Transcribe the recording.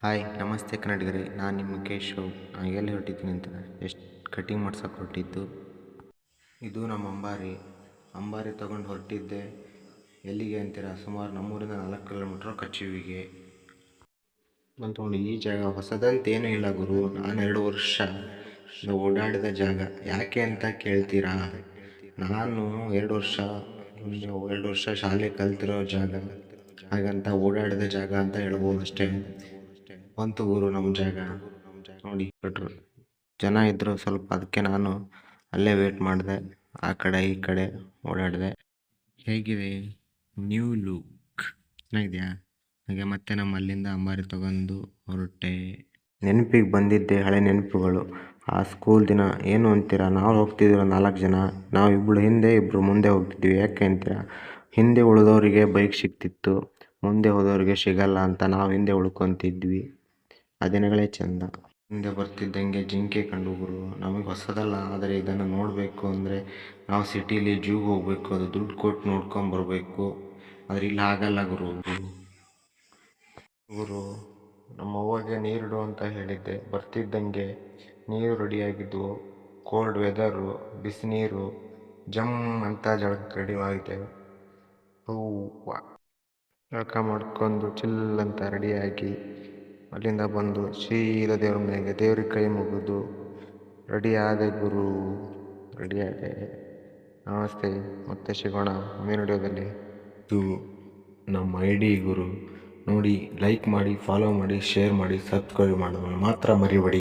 Hi ನಮಸ್ತೆ ಕನ್ನಡಿಗರೇ, ನಾನು ನಿಮ್ಮ ಕೇಶವ್. ನಾನು ಎಲ್ಲಿ ಹೊರಟಿದ್ದೀನಿ ಅಂತ ಎಷ್ಟು ಕಟಿಂಗ್ ಮಾಡ್ಸೋಕೆ ಹೊರಟಿದ್ದು. ಇದು ನಮ್ಮ ಅಂಬಾರಿ ತೊಗೊಂಡು ಹೊರಟಿದ್ದೆ. ಎಲ್ಲಿಗೆ ಅಂತೀರಾ? ಸುಮಾರು ನಮ್ಮೂರಿಂದ 4 ಕಿಲೋಮೀಟ್ರ್ ಕಚೇರಿಗೆ ಬಂತು ನೋಡಿ. ಈ ಜಾಗ ಹೊಸದಂತೇನೂ ಇಲ್ಲ ಗುರು, ನಾನು 2 ವರ್ಷ ಓಡಾಡಿದ ಜಾಗ. ಯಾಕೆ ಅಂತ ಕೇಳ್ತೀರಾ? ನಾನು 2 ವರ್ಷ ಶಾಲೆ ಕಲ್ತಿರೋ ಜಾಗ, ಹಾಗಂತ ಓಡಾಡಿದ ಜಾಗ ಅಂತ ಹೇಳ್ಬೋದು ಅಷ್ಟೇ. ಬಂತು ಗುರು ನಮ್ಮ ಜಾಗ ನೋಡಿ. ಬಿಟ್ರು ಜನ ಇದ್ದರು ಸ್ವಲ್ಪ, ಅದಕ್ಕೆ ನಾನು ಅಲ್ಲೇ ವೇಟ್ ಮಾಡಿದೆ. ಆ ಕಡೆ ಈ ಕಡೆ ಓಡಾಡಿದೆ. ಹೇಗಿದೆ ನ್ಯೂ ಲುಕ್? ಚೆನ್ನಾಗಿದೆಯಾ? ಹಾಗೆ ಮತ್ತೆ ನಮ್ಮ ಅಲ್ಲಿಂದ ಅಂಬಾರಿ ತಗೊಂಡು ಹೊರಟೆ. ನೆನಪಿಗೆ ಬಂದಿದ್ದೆ ಹಳೆ ನೆನಪುಗಳು. ಆ ಸ್ಕೂಲ್ ದಿನ. ಏನು ಅಂತೀರಾ? ನಾವು ಹೋಗ್ತಿದ್ದೀರ 4 ಜನ. ನಾವು ಇಬ್ಬರು ಹಿಂದೆ, ಇಬ್ಬರು ಮುಂದೆ ಹೋಗ್ತಿದ್ವಿ. ಯಾಕೆ ಅಂತೀರಾ? ಹಿಂದೆ ಉಳಿದವರಿಗೆ ಬೈಕ್ ಸಿಗ್ತಿತ್ತು, ಮುಂದೆ ಹೋದವ್ರಿಗೆ ಸಿಗಲ್ಲ ಅಂತ ನಾವು ಹಿಂದೆ ಉಳ್ಕೊತಿದ್ವಿ. ಆ ದಿನಗಳೇ ಚೆಂದ. ಹಿಂದೆ ಬರ್ತಿದ್ದಂಗೆ ಜಿಂಕೆ ಕಂಡು ಗುರು. ನಮಗೆ ಹೊಸದಲ್ಲ, ಆದರೆ ಇದನ್ನು ನೋಡಬೇಕು ಅಂದರೆ ನಾವು ಸಿಟೀಲಿ ಜೂಗೆ ಹೋಗಬೇಕು, ಅದು ದುಡ್ಡು ಕೊಟ್ಟು ನೋಡ್ಕೊಂಬರ್ಬೇಕು. ಆದರೆ ಇಲ್ಲಿ ಆಗಲ್ಲ ಗುರು. ನಮ್ಮ ಅವ್ವಗೆ ನೀರಿಡು ಅಂತ ಹೇಳಿದ್ದೆ. ಬರ್ತಿದ್ದಂಗೆ ನೀರು ರೆಡಿಯಾಗಿದ್ವು. ಕೋಲ್ಡ್ ವೆದರು, ಬಿಸಿನೀರು, ಜಮ್ ಅಂತ ಜಳಕ್ಕೆ ರೆಡಿ ಆಗಿದ್ದೆವು. ಜಳಕ ಮಾಡ್ಕೊಂಡು ಚಿಲ್ ಅಂತ ರೆಡಿಯಾಗಿ ಅಲ್ಲಿಂದ ಬಂದು ಸೀದಾ ದೇವ್ರ ಮನೆಗೆ ದೇವ್ರಿಗೆ ಕೈ ಮುಗಿದು ರೆಡಿ ಆದೆ ಗುರು. ರೆಡಿಯಾದೆ. ನಮಸ್ತೆ, ಮತ್ತೆ ಸಿಗೋಣ ಮುಂದಿನ ವಿಡಿಯೋದಲ್ಲಿ. ಇದು ನಮ್ಮ ID ಗುರು. ನೋಡಿ, ಲೈಕ್ ಮಾಡಿ, ಫಾಲೋ ಮಾಡಿ, ಶೇರ್ ಮಾಡಿ, ಸಬ್ಸ್ಕ್ರೈಬ್ ಮಾಡೋದು ಮಾತ್ರ ಮರಿಬೇಡಿ.